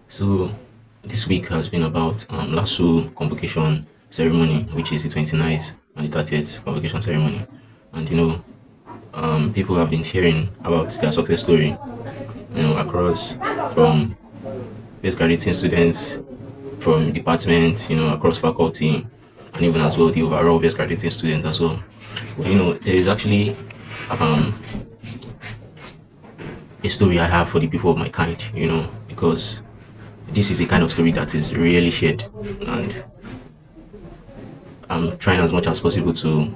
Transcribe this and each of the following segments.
So this week has been about LASU Convocation ceremony, which is the 29th and the 30th Convocation ceremony. And people have been hearing about their success story, across from best graduating students, from departments, across faculty, and even as well the overall best graduating students as well. But there is actually um, a story I have for the people of my kind, because this is a kind of story that is rarely shared, and I'm trying as much as possible to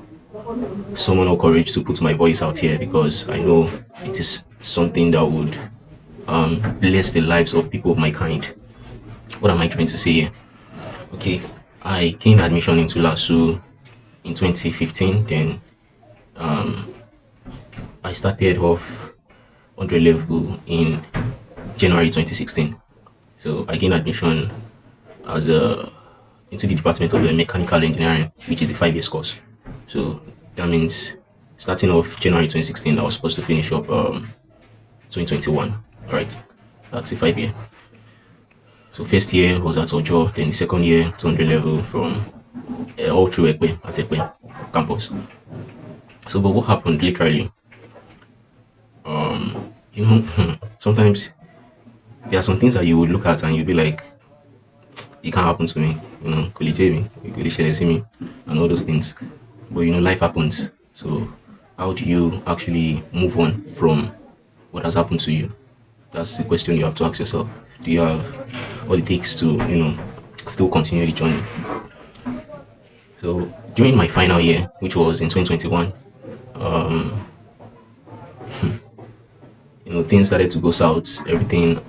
summon all courage to put my voice out here because I know it is something that would bless the lives of people of my kind. What am I trying to say here? Okay, I gained admission into LASU in 2015. Then I started off 100 level in January 2016. So I gained admission as a into the Department of Mechanical Engineering, which is a 5 years course. So that means starting off January 2016, I was supposed to finish up 2021. Right, that's a 5 year. So first year was at Ojo, then the second year 200 level from all through Ekpe at Ekpe campus. So, but what happened literally? You know, sometimes there are some things that you would look at and you'd be like, it can't happen to me. Could it me? Could it see me? And all those things. But life happens. So how do you actually move on from what has happened to you? That's the question you have to ask yourself. Do you have what it takes to, still continue the journey? So during my final year, which was in 2021, things started to go south. Everything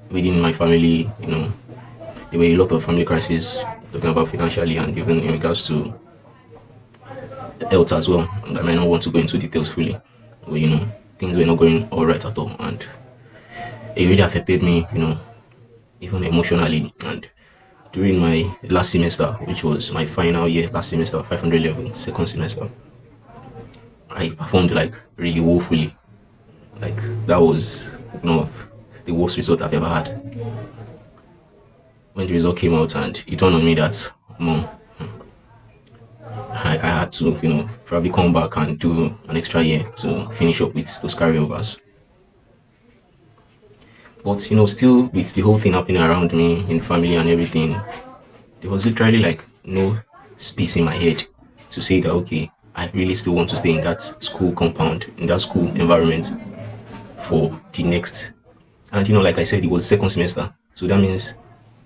within my family, there were a lot of family crises talking about financially and even in regards to health as well. And I might not want to go into details fully, but things were not going all right at all, and it really affected me, even emotionally. And during my last semester, which was my final year, last semester, 500 level, second semester, I performed like really woefully. Like that was one of the worst results I've ever had. When the result came out, and it dawned on me that, mom, I had to, probably come back and do an extra year to finish up with those carryovers. But still with the whole thing happening around me in family and everything, there was literally like no space in my head to say that okay, I really still want to stay in that school compound, in that school environment for the next. And like I said, it was second semester. So that means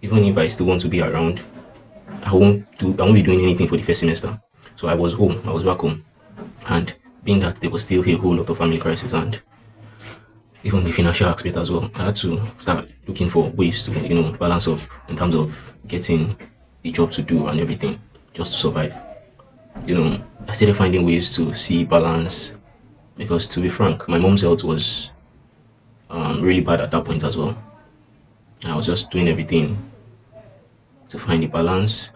even if I still want to be around, I won't be doing anything for the first semester. So I was back home. And being that there was still a whole lot of family crisis and even the financial aspect as well, I had to start looking for ways to, balance up in terms of getting a job to do and everything just to survive. I started finding ways to see balance because, to be frank, my mom's health was really bad at that point as well. I was just doing everything to find the balance.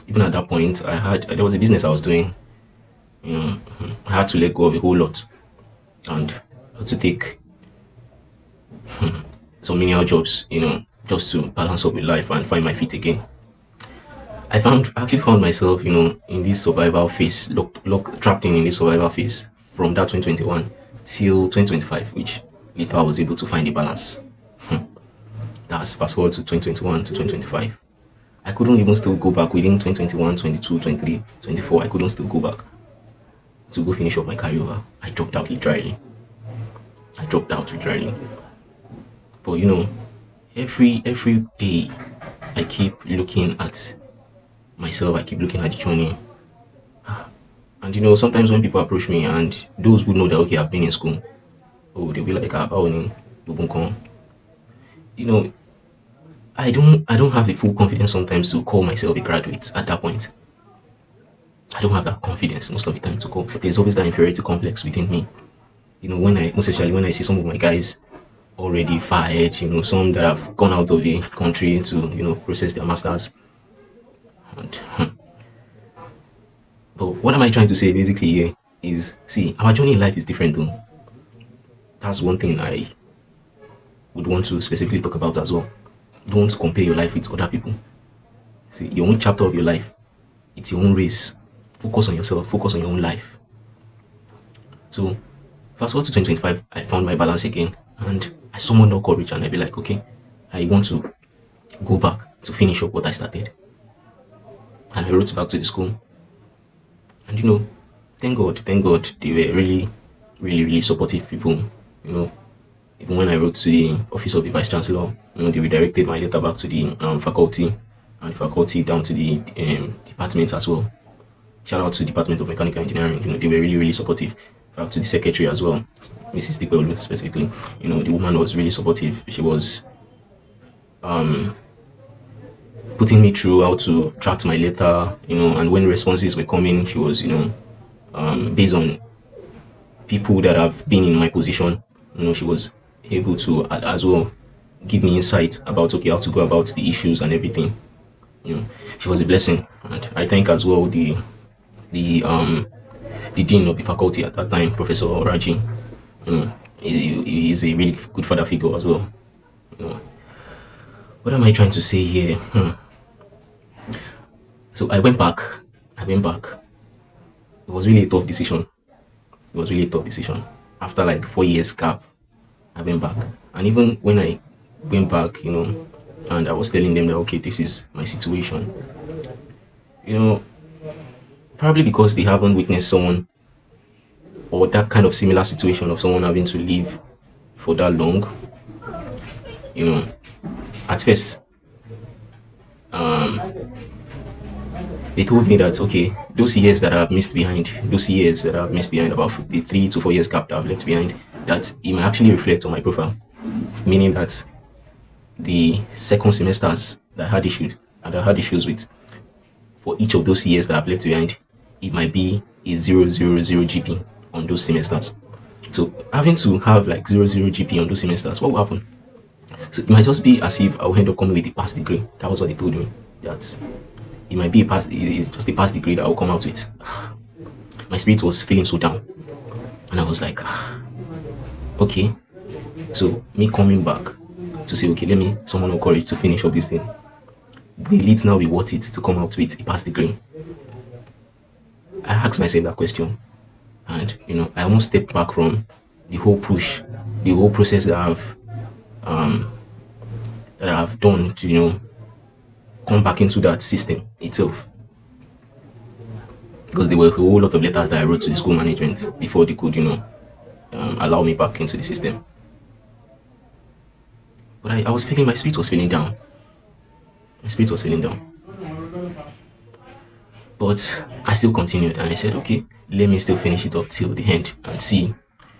Even at that point, there was a business I was doing. I had to let go of a whole lot and I had to take some menial jobs, just to balance up with life and find my feet again. I actually found myself, in this survival phase, trapped in this survival phase from that 2021 till 2025, which later I was able to find a balance. That's fast forward to 2021 to 2025. I couldn't even still go back within 2021, 22, 23, 24. I couldn't still go back to go finish up my carryover. I dropped out literally. I dropped out literally. But every day I keep looking at myself, I keep looking at the journey. And sometimes when people approach me and those who know that okay, I've been in school, oh, they'll be like, ah, Baoni, Lubunkan. You know, I don't have the full confidence sometimes to call myself a graduate at that point. I don't have that confidence most of the time to call. There's always that inferiority complex within me. When I most especially when I see some of my guys already fired, some that have gone out of the country to, process their masters. And but what am I trying to say basically here is see, our journey in life is different though. That's one thing would want to specifically talk about as well. Don't compare your life with other people. See, your own chapter of your life, it's your own race. Focus on yourself, focus on your own life. So, fast forward to 2025, I found my balance again and I summoned all courage and I'd be like, okay, I want to go back to finish up what I started. And I wrote back to the school. And thank God, they were really, really, really supportive people. You know, even when I wrote to the office of the vice chancellor, they redirected my letter back to the faculty and faculty down to the department as well. Shout out to Department of Mechanical Engineering. They were really, really supportive. Back to the secretary as well, Mrs. Tipelu specifically. The woman was really supportive. She was putting me through how to track my letter, and when responses were coming, she was, based on people that have been in my position, she was able to as well give me insight about okay how to go about the issues and everything. She was a blessing, and I thank as well the dean of the faculty at that time, Professor Raji. He is a really good father figure as well. What am I trying to say here? So I went back. It was really a tough decision. After like 4 years gap, I went back. And even when I went back, and I was telling them that okay, this is my situation. Probably because they haven't witnessed someone or that kind of similar situation of someone having to leave for that long. At first, they told me that okay, those years that I've missed behind, about the 3 to 4 years gap that I've left behind, that it might actually reflect on my profile, meaning that the second semesters that I had issues with, for each of those years that I've left behind, it might be a 000 GP on those semesters. So having to have like 00 GP on those semesters, what will happen? So it might just be as if I'll end up coming with a pass degree. That was what they told me. That it might be it's just a pass degree that I'll come out with. My spirit was feeling so down. And I was like, okay. So me coming back to say, okay, let me summon courage to finish up this thing. Will it now be worth it to come out with a pass degree? I asked myself that question. And I almost stepped back from the whole push, the whole process that I've done to come back into that system itself. Because there were a whole lot of letters that I wrote to the school management before they could allow me back into the system. But I was feeling, my spirit was feeling down. But I still continued and I said, okay, let me still finish it up till the end and see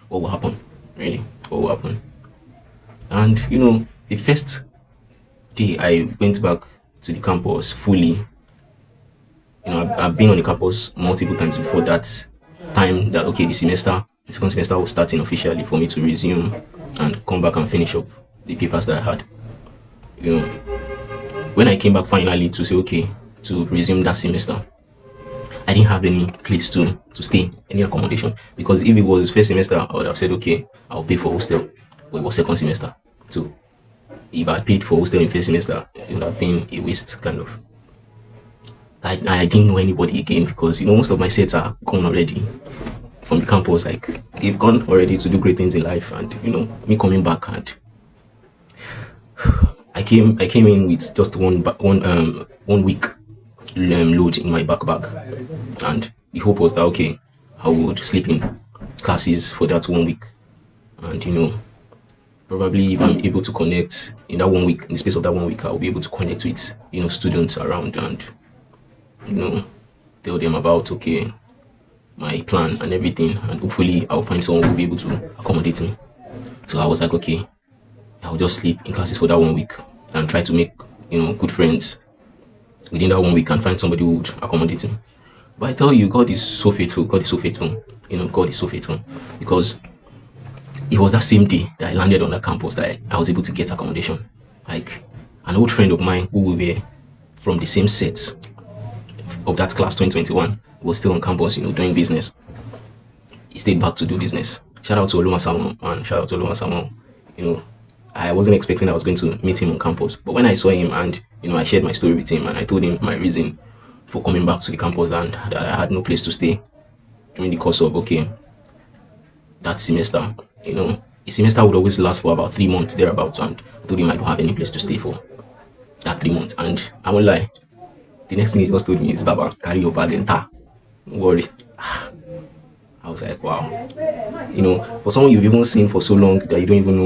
what will happen. Really, what will happen. And the first day I went back to the campus fully. I've been on the campus multiple times before that time that okay, the second semester was starting officially for me to resume and come back and finish up the papers that I had. When I came back finally to say okay, to resume that semester, I didn't have any place to stay, any accommodation. Because if it was first semester, I would have said, okay, I'll pay for hostel. But it was second semester. So if I paid for hostel in first semester, it would have been a waste, kind of. I didn't know anybody again because, most of my sets are gone already from the campus. Like, they've gone already to do great things in life. And, me coming back and I came in with just one week load in my backpack, and the hope was that okay, I would sleep in classes for that 1 week, and probably if I'm able to connect in that 1 week, in the space of that 1 week, I'll be able to connect with students around and tell them about okay my plan and everything, and hopefully I'll find someone who will be able to accommodate me. So I was like, okay, I'll just sleep in classes for that 1 week and try to make good friends within that 1 week and find somebody who would accommodate me. But I tell you, God is so faithful. God is so faithful. God is so faithful, because it was that same day that I landed on that campus that I was able to get accommodation. Like an old friend of mine who we were from the same set of that class 2021 was still on campus, doing business. He stayed back to do business. Shout out to Oluma Samuel, man. Shout out to Oluma Samuel. I wasn't expecting I was going to meet him on campus. But when I saw him and I shared my story with him and I told him my reason for coming back to the campus and that I had no place to stay during the course of that semester. A semester would always last for about 3 months thereabouts, and I told him I don't have any place to stay for that 3 months. And I won't lie, the next thing he just told me is, Baba, carry your bag and ta. Don't worry. I was like, wow. For someone you've even seen for so long that you don't even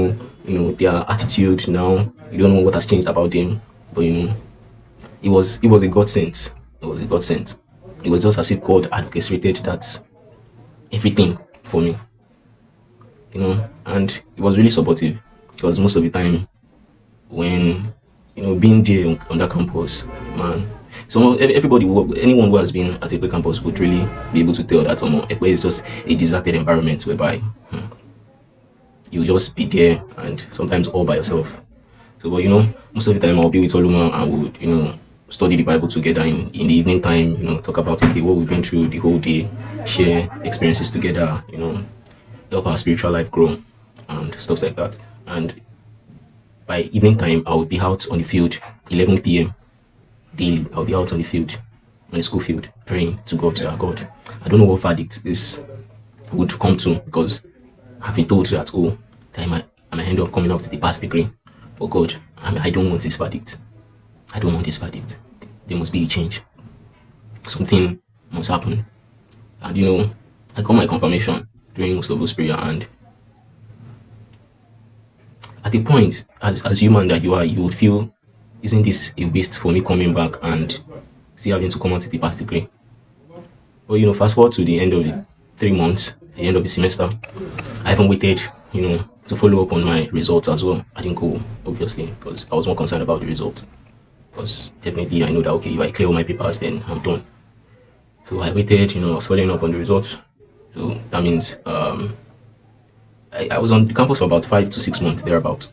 know, their attitude now, you don't know what has changed about them. But it was a godsend. It was a godsend. It was just as if God had orchestrated that everything for me. And it was really supportive because most of the time when being there on that campus, man, everybody, anyone who has been at a campus would really be able to tell that Ekpe is just a deserted environment whereby you just be there and sometimes all by yourself. So, but most of the time I'll be with Oluma and we would, study the Bible together in the evening time, talk about what we've been through the whole day, share experiences together, help our spiritual life grow and stuff like that. And by evening time, I would be out on the field 11 p.m. daily. I'll be out on the field, on the school field, praying to God, God, I don't know what verdict this would come to because I've been told that, that I might end up coming out with the past degree. But God, I don't want this verdict. I don't want this verdict. There must be a change. Something must happen. And I got my confirmation during most of those prayer, and at a point, as human that you are, you would feel, isn't this a waste for me coming back and still having to come out with the past degree? But fast forward to the end of the 3 months, the end of the semester, I haven't waited, to follow up on my results as well. I didn't go, obviously, because I was more concerned about the result. Because definitely I know that, okay, if I clear all my papers, then I'm done. So I waited, I was following up on the results. So that means I was on the campus for about 5 to 6 months, thereabout.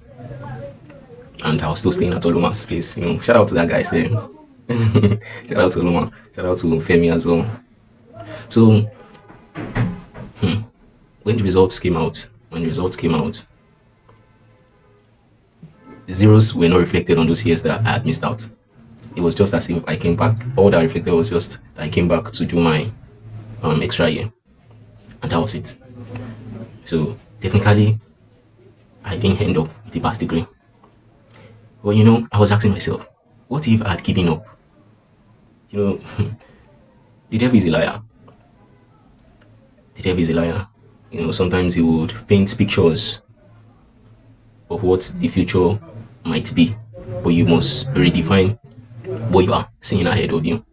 And I was still staying at Oluma's place. Shout out to that guy, say. Shout out to Oluma. Shout out to Femi as well. So, when the results came out, the zeros were not reflected on those years that I had missed out. It was just as if I came back. All that reflected was just that I came back to do my extra year. And that was it. So, technically, I didn't end up with the past degree. But I was asking myself, what if I had given up? The devil is a liar. The devil is a liar. Sometimes he would paint pictures of what the future might be, but you must redefine what you are seeing ahead of you.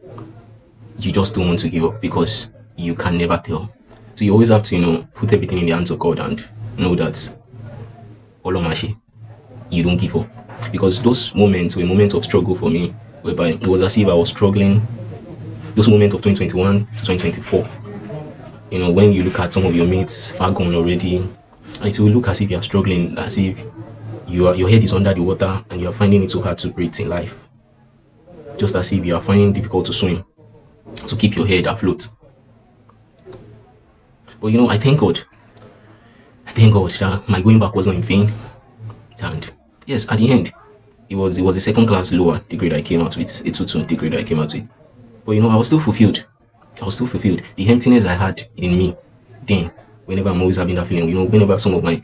You just don't want to give up because you can never tell. So you always have to, put everything in the hands of God and know that Olomashi, you don't give up. Because those moments were moments of struggle for me, whereby it was as if I was struggling. Those moments of 2021 to 2024. When you look at some of your mates far gone already, it will look as if you are struggling, as if your head is under the water and you are finding it so hard to breathe in life. Just as if you are finding it difficult to swim, to keep your head afloat. But I thank God. I thank God that my going back was not in vain. And yes, at the end, it was a second class lower degree that I came out with, a 2-2 degree that I came out with. But I was still fulfilled. The emptiness I had in me, then, whenever I'm always having that feeling, whenever some of my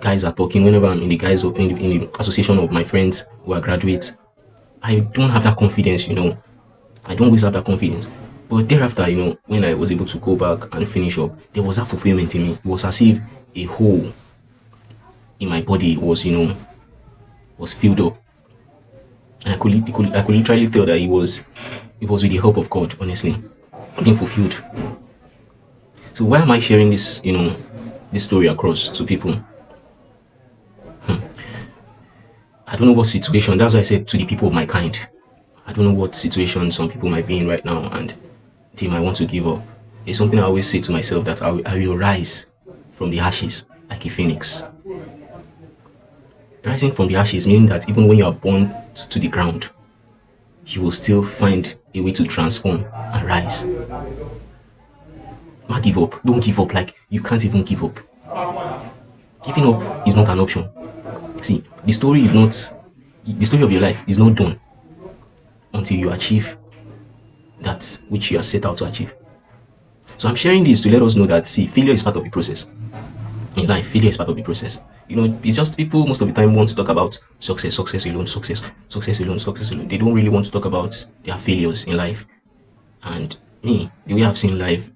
guys are talking, whenever I'm in the in the association of my friends who are graduates, I don't have that confidence, I don't always have that confidence. But thereafter, when I was able to go back and finish up, there was that fulfillment in me. It was as if a hole in my body was, was filled up. And I could literally tell that it was with the help of God, honestly, being fulfilled. So why am I sharing this, this story across to people? I don't know what situation. That's why I said to the people of my kind. I don't know what situation some people might be in right now, and they might want to give up. It's something I always say to myself, that I will rise from the ashes like a phoenix. Rising from the ashes meaning that even when you are born to the ground, you will still find a way to transform and rise. Don't give up. Don't give up. Like, you can't even give up. Giving up is not an option. See, the story of your life is not done until you achieve that which you are set out to achieve. So I'm sharing this to let us know that, see, failure is part of the process. In life, failure is part of the process. It's just people most of the time want to talk about success, success alone, success, success alone, success alone. They don't really want to talk about their failures in life. And me, the way I've seen life,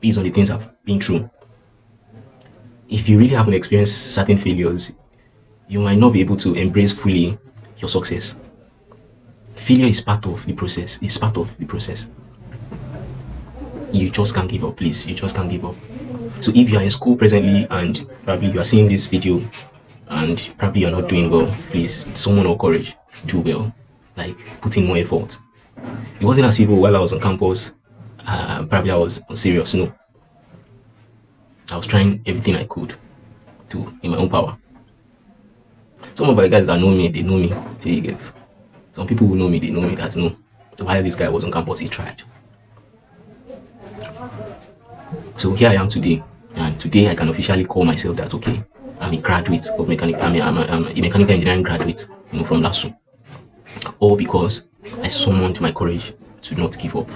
based on the things I've been through, if you really haven't experienced certain failures, you might not be able to embrace fully your success. Failure is part of the process. It's part of the process. You just can't give up, please. You just can't give up. So if you are in school presently and probably you are seeing this video and probably you're not doing well, please, someone or courage, do well. Like, put in more effort. It wasn't as if while I was on campus, probably I was serious. No. I was trying everything I could to in my own power. Some of my guys that know me, they know me. So you get. Some people who know me, they know me that no. While this guy was on campus, he tried. So here I am today, and today I can officially call myself that, okay, I'm a graduate of mechanical. I'm a mechanical engineering graduate, from LASU. All because I summoned my courage to not give up.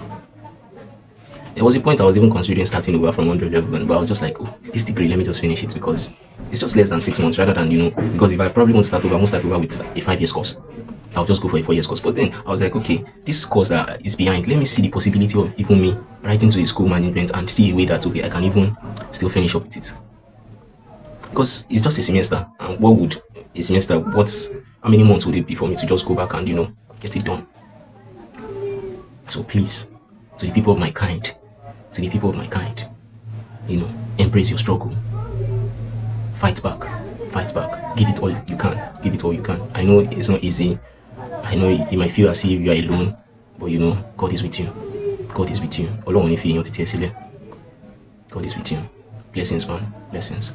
There was a point I was even considering starting over from 100 level, but I was just like, oh, this degree, let me just finish it because it's just less than 6 months rather than, because if I probably want to start over, I won't start over with a 5 years course. I'll just go for a 4 years course. But then I was like, okay, this course that is behind, let me see the possibility of even me writing to the school management and see a way that, okay, I can even still finish up with it. Because it's just a semester. And what would a semester, how many months would it be for me to just go back and, get it done? So please, to the people of my kind, embrace your struggle. Fight back. Give it all you can. I know it's not easy. I know you might feel as if you are alone, but God is with you. God is with you. God is with you. Blessings, man. Blessings.